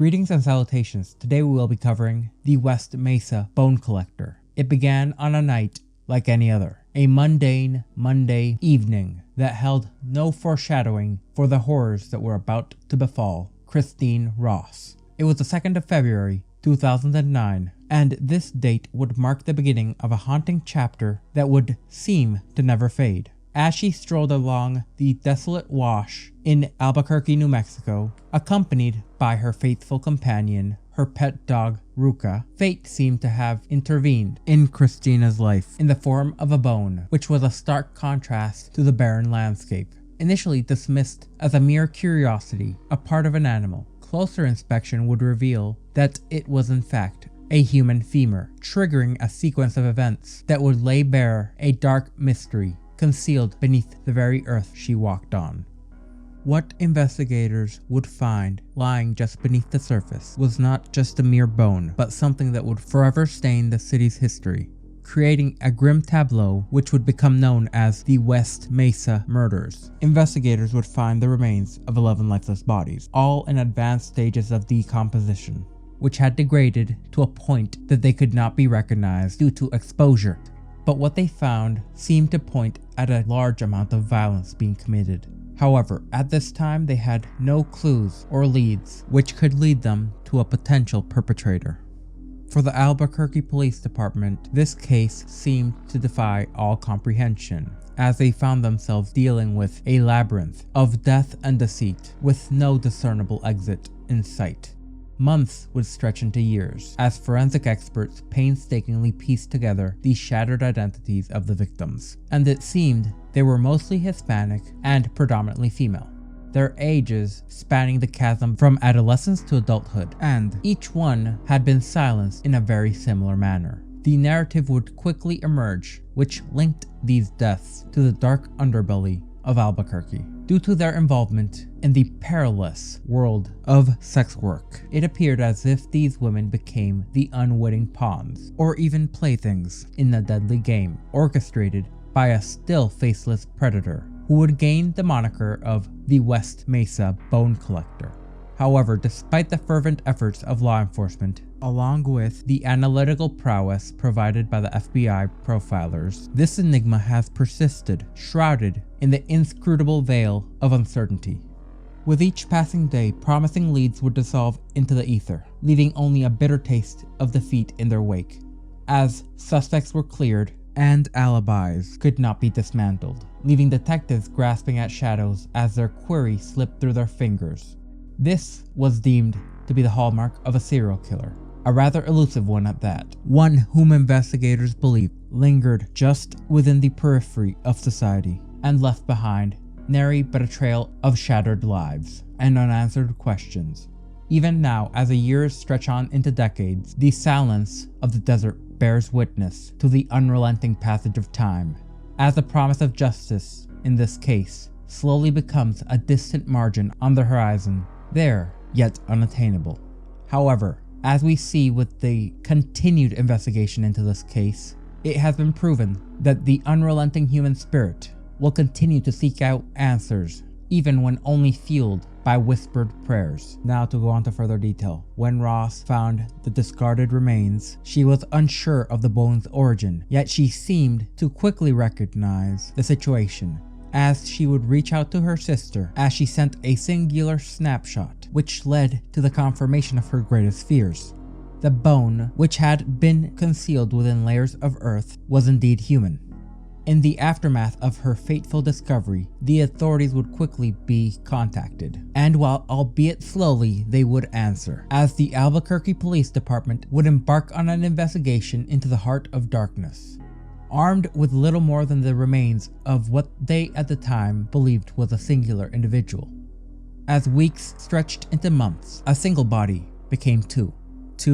Greetings and salutations. Today we will be covering the West Mesa Bone Collector. It began on a night like any other, a mundane Monday evening that held no foreshadowing for the horrors that were about to befall Christine Ross. It was the 2nd of February, 2009, and this date would mark the beginning of a haunting chapter that would seem to never fade. As she strolled along the desolate wash in Albuquerque, New Mexico, accompanied by her faithful companion, her pet dog Ruka, fate seemed to have intervened in Christina's life in the form of a bone, which was a stark contrast to the barren landscape. Initially dismissed as a mere curiosity, a part of an animal, closer inspection would reveal that it was in fact a human femur, triggering a sequence of events that would lay bare a dark mystery concealed beneath the very earth she walked on. What investigators would find lying just beneath the surface was not just a mere bone, but something that would forever stain the city's history, creating a grim tableau which would become known as the West Mesa Murders. Investigators would find the remains of 11 lifeless bodies, all in advanced stages of decomposition, which had degraded to a point that they could not be recognized due to exposure. But what they found seemed to point at a large amount of violence being committed. However, at this time they had no clues or leads which could lead them to a potential perpetrator. For the Albuquerque Police Department, this case seemed to defy all comprehension, as they found themselves dealing with a labyrinth of death and deceit with no discernible exit in sight. Months would stretch into years as forensic experts painstakingly pieced together the shattered identities of the victims, and it seemed they were mostly Hispanic and predominantly female, their ages spanning the chasm from adolescence to adulthood, and each one had been silenced in a very similar manner. The narrative would quickly emerge which linked these deaths to the dark underbelly of Albuquerque. Due to their involvement in the perilous world of sex work, it appeared as if these women became the unwitting pawns, or even playthings, in the deadly game orchestrated by a still faceless predator who would gain the moniker of the West Mesa Bone Collector. However, despite the fervent efforts of law enforcement, along with the analytical prowess provided by the FBI profilers, this enigma has persisted, shrouded in the inscrutable veil of uncertainty. With each passing day, promising leads would dissolve into the ether, leaving only a bitter taste of defeat in their wake, as suspects were cleared and alibis could not be dismantled, leaving detectives grasping at shadows as their query slipped through their fingers. This was deemed to be the hallmark of a serial killer, a rather elusive one at that, one whom investigators believed lingered just within the periphery of society and left behind nary but a trail of shattered lives and unanswered questions. Even now, as the years stretch on into decades, the silence of the desert bears witness to the unrelenting passage of time, as the promise of justice in this case slowly becomes a distant margin on the horizon, there, yet unattainable. However, as we see with the continued investigation into this case, it has been proven that the unrelenting human spirit will continue to seek out answers, even when only fueled by whispered prayers. Now to go on to further detail. When Ross found the discarded remains, she was unsure of the bone's origin, yet she seemed to quickly recognize the situation, as she would reach out to her sister as she sent a singular snapshot, which led to the confirmation of her greatest fears. The bone, which had been concealed within layers of earth, was indeed human. In the aftermath of her fateful discovery, the authorities would quickly be contacted, and while albeit slowly, they would answer, as the Albuquerque Police Department would embark on an investigation into the heart of darkness, armed with little more than the remains of what they at the time believed was a singular individual. As weeks stretched into months, a single body became two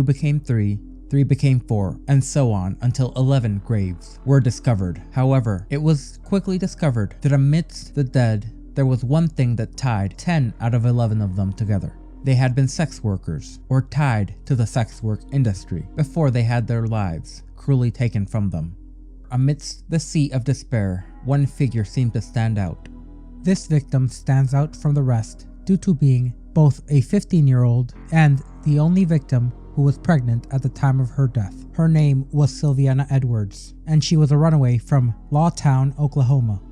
became three became 4, and so on until 11 graves were discovered. However, it was quickly discovered that amidst the dead, there was one thing that tied 10 out of 11 of them together. They had been sex workers, or tied to the sex work industry, before they had their lives cruelly taken from them. Amidst the sea of despair, one figure seemed to stand out. This victim stands out from the rest due to being both a 15-year-old and the only victim who was pregnant at the time of her death. Her name was Sylviana Edwards, and she was a runaway from Lawtown, Oklahoma.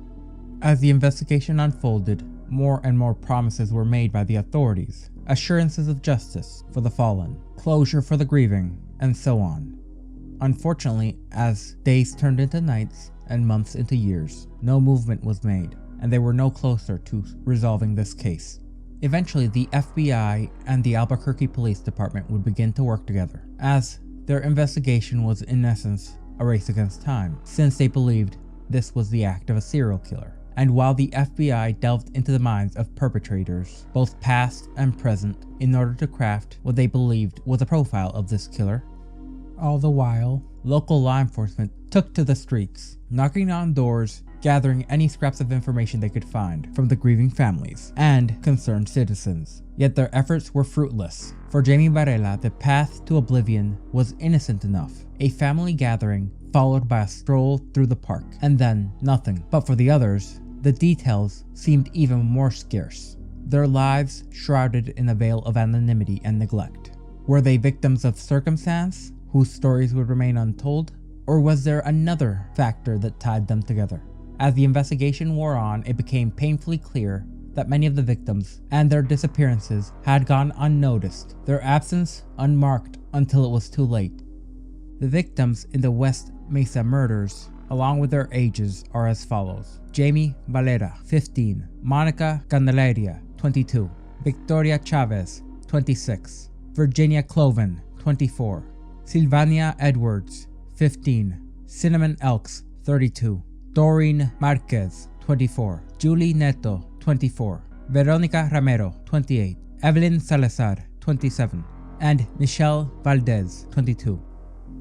As the investigation unfolded, more and more promises were made by the authorities, assurances of justice for the fallen, closure for the grieving, and so on. Unfortunately, as days turned into nights and months into years, no movement was made, and they were no closer to resolving this case. Eventually, the FBI and the Albuquerque Police Department would begin to work together, as their investigation was in essence a race against time, since they believed this was the act of a serial killer. And while the FBI delved into the minds of perpetrators, both past and present, in order to craft what they believed was a profile of this killer, all the while, local law enforcement took to the streets, knocking on doors, gathering any scraps of information they could find from the grieving families and concerned citizens. Yet their efforts were fruitless. For Jamie Varela, the path to oblivion was innocent enough. A family gathering followed by a stroll through the park, and then nothing. But for the others, the details seemed even more scarce. Their lives shrouded in a veil of anonymity and neglect. Were they victims of circumstance, whose stories would remain untold? Or was there another factor that tied them together? As the investigation wore on, it became painfully clear that many of the victims and their disappearances had gone unnoticed, their absence unmarked until it was too late. The victims in the West Mesa murders, along with their ages, are as follows: Jamie Valera, 15, Monica Candelaria, 22, Victoria Chavez, 26, Virginia Cloven, 24, Sylvania Edwards, 15, Cinnamon Elks, 32, Doreen Marquez, 24, Julie Neto, 24, Veronica Ramero, 28, Evelyn Salazar, 27, and Michelle Valdez, 22.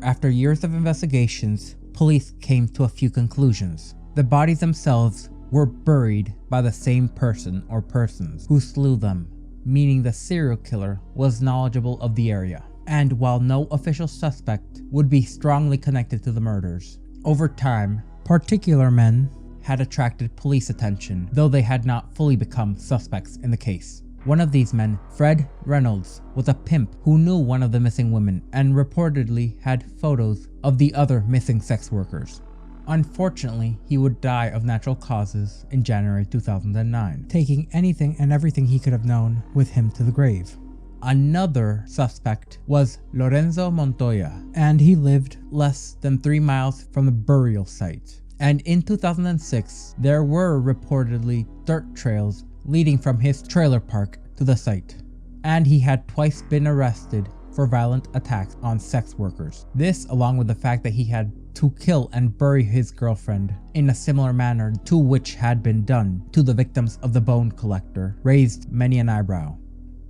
After years of investigations, police came to a few conclusions. The bodies themselves were buried by the same person or persons who slew them, meaning the serial killer was knowledgeable of the area. And while no official suspect would be strongly connected to the murders, over time, particular men had attracted police attention, though they had not fully become suspects in the case. One of these men, Fred Reynolds, was a pimp who knew one of the missing women and reportedly had photos of the other missing sex workers. Unfortunately, he would die of natural causes in January 2009, taking anything and everything he could have known with him to the grave. Another suspect was Lorenzo Montoya, and he lived less than 3 miles from the burial site. And in 2006, there were reportedly dirt trails leading from his trailer park to the site, and he had twice been arrested for violent attacks on sex workers. This, along with the fact that he had to kill and bury his girlfriend in a similar manner to which had been done to the victims of the bone collector, raised many an eyebrow.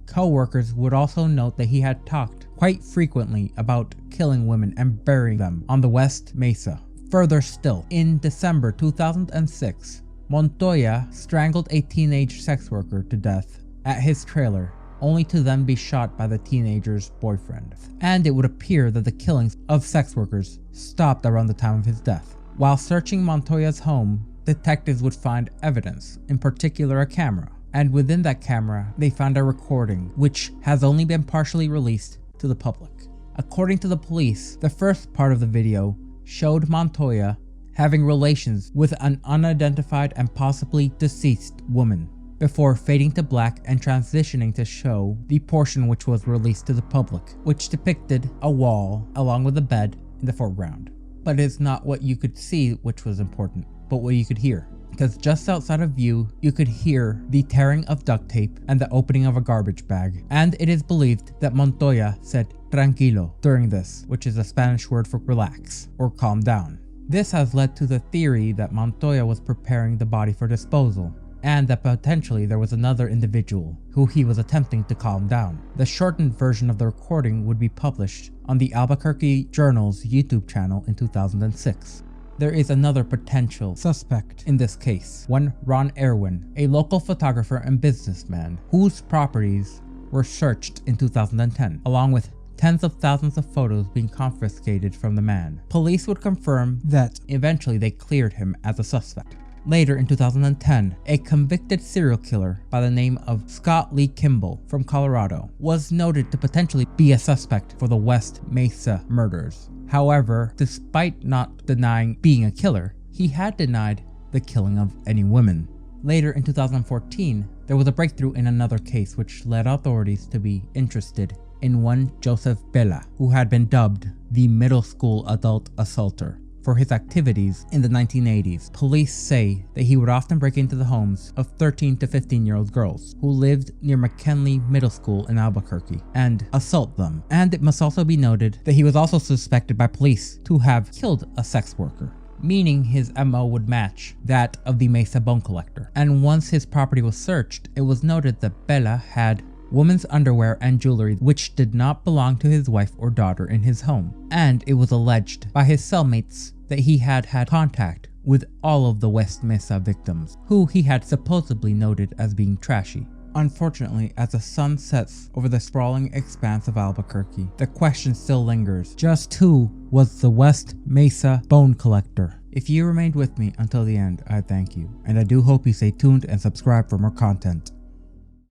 Co-workers would also note that he had talked quite frequently about killing women and burying them on the West Mesa. Further still, in December 2006, Montoya strangled a teenage sex worker to death at his trailer, only to then be shot by the teenager's boyfriend. And it would appear that the killings of sex workers stopped around the time of his death. While searching Montoya's home, detectives would find evidence, in particular a camera. And within that camera, they found a recording, which has only been partially released to the public. According to the police, the first part of the video showed Montoya having relations with an unidentified and possibly deceased woman, before fading to black and transitioning to show the portion which was released to the public, which depicted a wall along with a bed in the foreground. But it's not what you could see which was important, but what you could hear. Because just outside of view, you could hear the tearing of duct tape and the opening of a garbage bag. And it is believed that Montoya said tranquilo during this, which is a Spanish word for relax or calm down. This has led to the theory that Montoya was preparing the body for disposal, and that potentially there was another individual who he was attempting to calm down. The shortened version of the recording would be published on the Albuquerque Journal's YouTube channel in 2006. There is another potential suspect in this case, one Ron Erwin, a local photographer and businessman whose properties were searched in 2010, along with tens of thousands of photos being confiscated from the man. Police would confirm that eventually they cleared him as a suspect. Later in 2010, a convicted serial killer by the name of Scott Lee Kimball from Colorado was noted to potentially be a suspect for the West Mesa murders. However, despite not denying being a killer, he had denied the killing of any women. Later in 2014, there was a breakthrough in another case which led authorities to be interested in one Joseph Blea, who had been dubbed the middle school adult assaulter for his activities in the 1980s. Police say that he would often break into the homes of 13 to 15-year-old girls who lived near McKinley Middle School in Albuquerque and assault them. And it must also be noted that he was also suspected by police to have killed a sex worker, meaning his MO would match that of the Mesa bone collector. And once his property was searched, it was noted that Blea had women's underwear and jewelry which did not belong to his wife or daughter in his home. And it was alleged by his cellmates that he had had contact with all of the West Mesa victims, who he had supposedly noted as being trashy. Unfortunately, as the sun sets over the sprawling expanse of Albuquerque, the question still lingers. Just who was the West Mesa bone collector? If you remained with me until the end, I thank you, and I do hope you stay tuned and subscribe for more content.